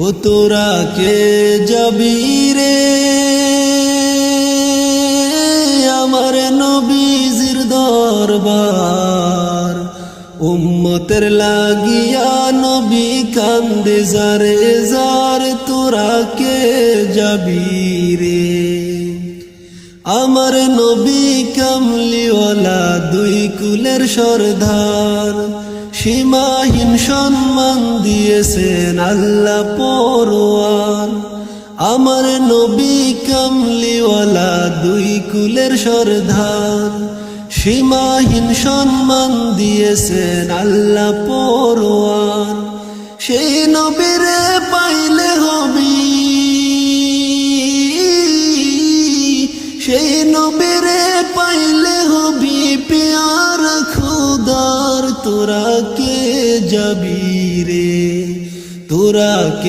ও তোরা কে যাবি রে আমার নবীজির দরবার। উম্মতের লাগিয়া নবী কান্দে যারে যার, তোরা কে যাবি রে আমার নবী কামলিওয়ালা দুই কুলের সরদার। সীমাহীন সম্মান দিয়েছেন আল্লাহ পরওয়ার। আমার নবী কামলিওয়ালা দুই কুলের সরদার। সীমাহীন সম্মান দিয়েছেন আল্লাহ পরওয়ার। সেই নবীরে পাইলে হবি, সেই নবীরে পাইলে হবি পেয়ারা খোদার। তোরা কে যাবি রে, তোরা কে